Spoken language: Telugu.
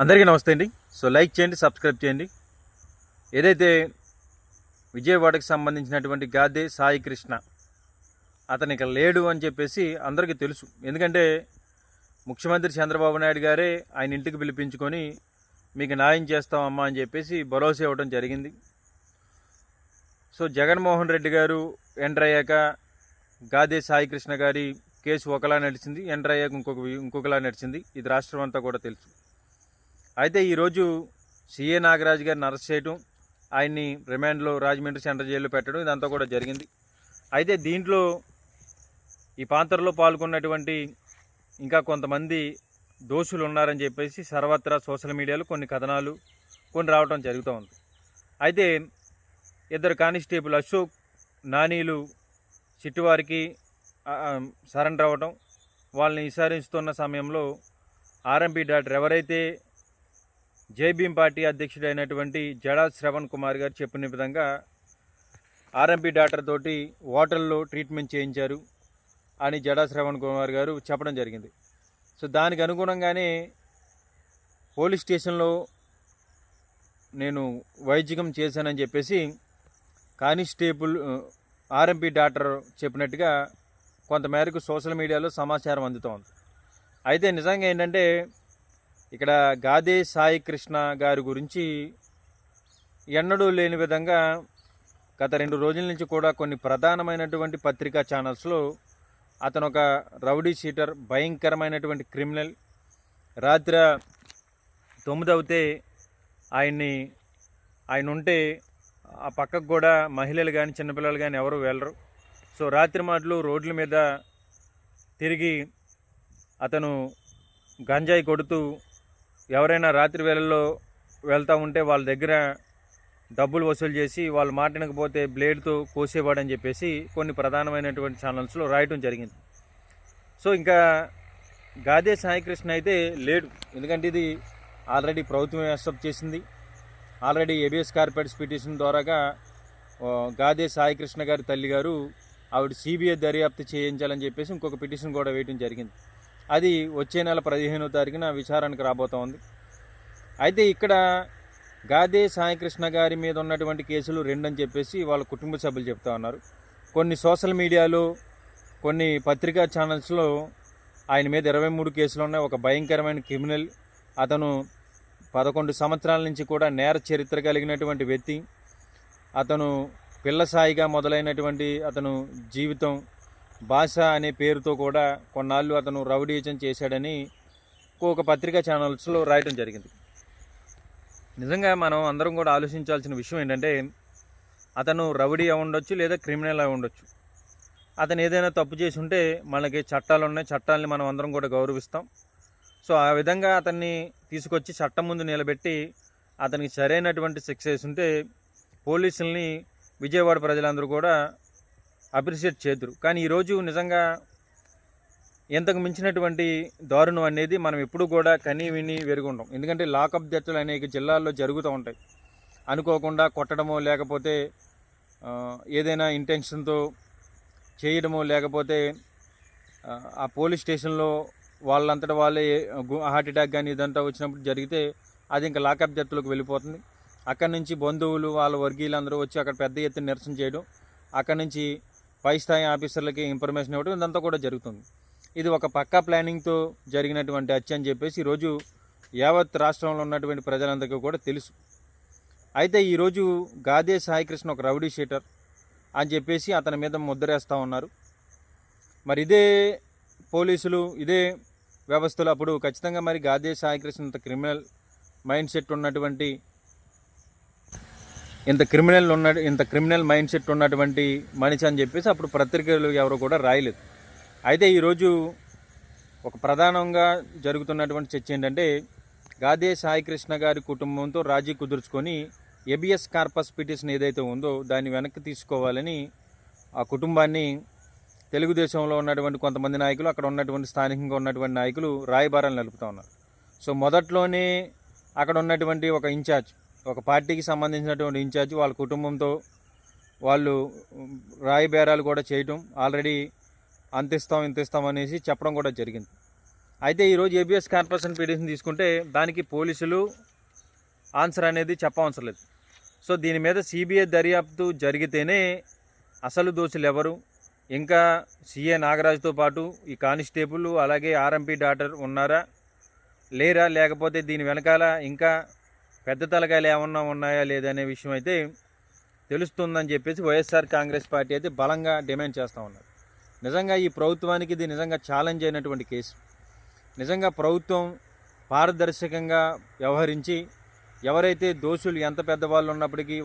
అందరికీ నమస్తే అండి. సో లైక్ చేయండి, సబ్స్క్రైబ్ చేయండి. ఏదైతే విజయవాడకి సంబంధించినటువంటి గాదే సాయి కృష్ణ అతను ఇక లేడు అని చెప్పేసి అందరికీ తెలుసు. ఎందుకంటే ముఖ్యమంత్రి చంద్రబాబు నాయుడు గారే ఆయన ఇంటికి పిలిపించుకొని మీకు న్యాయం చేస్తామమ్మా అని చెప్పేసి భరోసా ఇవ్వడం జరిగింది. సో జగన్మోహన్ రెడ్డి గారు ఎంటర్ అయ్యాక గాదే సాయి కృష్ణ గారి కేసు ఒకలా నడిచింది, ఎంటర్ అయ్యాక ఇంకొకలా నడిచింది. ఇది రాష్ట్రం అంతా కూడా తెలుసు. అయితే ఈరోజు సిఏ నాగరాజు గారిని అరెస్ట్ చేయడం, ఆయన్ని రిమాండ్లో రాజమండ్రి సెంట్రల్ జైల్లో పెట్టడం ఇదంతా కూడా జరిగింది. అయితే దీంట్లో ఈ పాంతరలో పాల్గొన్నటువంటి ఇంకా కొంతమంది దోషులు ఉన్నారని చెప్పేసి సర్వత్రా సోషల్ మీడియాలో కొన్ని కథనాలు రావడం జరుగుతూ ఉంది. అయితే ఇద్దరు కానిస్టేబుల్ అశోక్, నానీలు చిట్టువారికి సరెండర్ అవ్వడం, వాళ్ళని విచారిస్తున్న సమయంలో ఆర్ఎంపీ డాక్టర్ ఎవరైతే జైభీం పార్టీ అధ్యక్షుడైనటువంటి జడా శ్రవణ్ కుమార్ గారు చెప్పిన విధంగా ఆర్ఎంపీ డాక్టర్ తోటి హోటల్లో ట్రీట్మెంట్ చేయించారు అని జడా శ్రవణ్ కుమార్ గారు చెప్పడం జరిగింది. సో దానికి అనుగుణంగానే పోలీస్ స్టేషన్లో నేను వైద్యం చేశానని చెప్పేసి కానిస్టేబుల్ ఆర్ఎంపీ డాక్టర్ చెప్పినట్టుగా కొంతమేరకు సోషల్ మీడియాలో సమాచారం అందుతోంది. అయితే నిజంగా ఏంటంటే ఇక్కడ గాదే సాయి కృష్ణ గారి గురించి ఎన్నడూ లేని విధంగా గత 2 రోజుల నుంచి కూడా కొన్ని ప్రధానమైనటువంటి పత్రికా ఛానల్స్లో అతను ఒక రౌడీ షీటర్, భయంకరమైనటువంటి క్రిమినల్, రాత్రి 9 అవుతే ఆయన ఉంటే ఆ పక్కకు కూడా మహిళలు కానీ చిన్నపిల్లలు కానీ ఎవరు వెళ్ళరు. సో రాత్రి మాటలు రోడ్ల మీద తిరిగి అతను గంజాయి కొడుతూ ఎవరైనా రాత్రి వేళల్లో వెళ్తూ ఉంటే వాళ్ళ దగ్గర డబ్బులు వసూలు చేసి వాళ్ళు మాట్లాడకపోతే బ్లేడ్తో కోసేవాడని చెప్పేసి కొన్ని ప్రధానమైనటువంటి ఛానల్స్లో రాయటం జరిగింది. సో ఇంకా గాదే సాయి కృష్ణ అయితే లేడు. ఎందుకంటే ఇది ఆల్రెడీ ప్రభుత్వం యాక్సెప్ట్ చేసింది. ఆల్రెడీ ఏబిఎస్ కార్పొరేట్స్ పిటిషన్ ద్వారాగా గాదే సాయి కృష్ణ గారి తల్లి గారు ఆవిడ సిబిఐ దర్యాప్తు చేయించాలని చెప్పేసి ఇంకొక పిటిషన్ కూడా వేయడం జరిగింది. అది వచ్చే నెల 15వ తారీఖున విచారణకు రాబోతోంది. అయితే ఇక్కడ గాదే సాయి కృష్ణ గారి మీద ఉన్నటువంటి కేసులు 2 అని చెప్పేసి వాళ్ళ కుటుంబ సభ్యులు చెప్తా ఉన్నారు. కొన్ని సోషల్ మీడియాలో, కొన్ని పత్రికా ఛానల్స్లో ఆయన మీద 23 కేసులు ఉన్నాయి. ఒక భయంకరమైన క్రిమినల్, అతను 11 సంవత్సరాల నుంచి కూడా నేర చరిత్ర కలిగినటువంటి వ్యక్తి, అతను పిల్లసాయిగా మొదలైనటువంటి అతను జీవితం, భాష అనే పేరుతో కూడా కొన్నాళ్ళు అతను రౌడీజం చేశాడని ఒక పత్రికా ఛానల్స్లో రాయటం జరిగింది. నిజంగా మనం అందరం కూడా ఆలోచించాల్సిన విషయం ఏంటంటే అతను రౌడీ అయి ఉండొచ్చు, లేదా క్రిమినల్ అయి ఉండొచ్చు. అతను ఏదైనా తప్పు చేసి ఉంటే మనకి చట్టాలు ఉన్నాయి, చట్టాలని మనం అందరం కూడా గౌరవిస్తాం. సో ఆ విధంగా అతన్ని తీసుకొచ్చి చట్టం ముందు నిలబెట్టి అతనికి సరైనటువంటి శిక్ష వేసి ఉంటే పోలీసుల్ని విజయవాడ ప్రజలందరూ కూడా అప్రిషియేట్ చేద్దరు. కానీ ఈరోజు నిజంగా ఎంతకు మించినటువంటి దారుణం అనేది మనం ఎప్పుడు కూడా కని విని వెరుగుంటాం. ఎందుకంటే లాకప్ డెత్లు అనేక జిల్లాల్లో జరుగుతూ ఉంటాయి. అనుకోకుండా కొట్టడమో, లేకపోతే ఏదైనా ఇంటెన్షన్తో చేయడమో, లేకపోతే ఆ పోలీస్ స్టేషన్లో వాళ్ళంతటా వాళ్ళే హార్ట్ అటాక్ కానీ ఇదంతా వచ్చినప్పుడు జరిగితే అది ఇంకా లాకప్ డెత్లకు వెళ్ళిపోతుంది. అక్కడి నుంచి బంధువులు, వాళ్ళ వర్గీయులందరూ వచ్చి అక్కడ పెద్ద ఎత్తున నిరసన చేయడం, అక్కడి నుంచి పై స్థాయి ఆఫీసర్లకి ఇన్ఫర్మేషన్ ఇవ్వడం ఇదంతా కూడా జరుగుతుంది. ఇది ఒక పక్కా ప్లానింగ్తో జరిగినటువంటి హత్య అని చెప్పేసి ఈరోజు యావత్ రాష్ట్రంలో ఉన్నటువంటి ప్రజలందరికీ కూడా తెలుసు. అయితే ఈరోజు గాదే సాయి కృష్ణ ఒక రౌడీ షీటర్ అని చెప్పేసి అతని మీద ముద్రేస్తూ ఉన్నారు. మరి ఇదే పోలీసులు, ఇదే వ్యవస్థలు అప్పుడు ఖచ్చితంగా మరి గాదే సాయి కృష్ణ ఇంత క్రిమినల్ మైండ్ సెట్ ఉన్నటువంటి ఇంత క్రిమినల్ మైండ్ సెట్ ఉన్నటువంటి మనిషి అని చెప్పేసి అప్పుడు పత్రికలు ఎవరు కూడా రాయలేదు. అయితే ఈరోజు ఒక ప్రధానంగా జరుగుతున్నటువంటి చర్చ ఏంటంటే గాదే సాయి కృష్ణ గారి కుటుంబంతో రాజీ కుదుర్చుకొని ఏబిఎస్ కార్పస్ పిటిషన్ ఏదైతే ఉందో దాన్ని వెనక్కి తీసుకోవాలని ఆ కుటుంబాన్ని తెలుగుదేశంలో ఉన్నటువంటి కొంతమంది నాయకులు, అక్కడ ఉన్నటువంటి స్థానికంగా ఉన్నటువంటి నాయకులు రాయబారాలు నలుపుతూ ఉన్నారు. సో మొదట్లోనే అక్కడ ఉన్నటువంటి ఒక ఇన్ఛార్జ్, ఒక పార్టీకి సంబంధించినటువంటి ఇన్ఛార్జ్ వాళ్ళ కుటుంబంతో వాళ్ళు రాయబేరాలు కూడా చేయటం, ఆల్రెడీ అంతిస్తాం ఇంతిస్తాం అనేసి చెప్పడం కూడా జరిగింది. అయితే ఈరోజు ఏబిఎస్ కార్పొరేషన్ పిటిషన్ తీసుకుంటే దానికి పోలీసులు ఆన్సర్ అనేది చెప్పవసరం లేదు. సో దీని మీద సిబిఐ దర్యాప్తు జరిగితేనే అసలు దోషులు ఎవరు, ఇంకా సిఏ నాగరాజుతో పాటు ఈ కానిస్టేబుల్ అలాగే ఆర్ఎంపీ డాక్టర్ ఉన్నారా లేరా, లేకపోతే దీని వెనకాల ఇంకా పెద్ద తలకాయలు ఏమన్నా ఉన్నాయా లేదనే విషయం అయితే తెలుస్తుందని చెప్పేసి వైఎస్ఆర్ కాంగ్రెస్ పార్టీ అయితే బలంగా డిమాండ్ చేస్తూ ఉన్నారు. నిజంగా ఈ ప్రభుత్వానికి ఇది నిజంగా ఛాలెంజ్ అయినటువంటి కేసు. నిజంగా ప్రభుత్వం పారదర్శకంగా వ్యవహరించి ఎవరైతే దోషులు ఎంత పెద్దవాళ్ళు ఉన్నప్పటికీ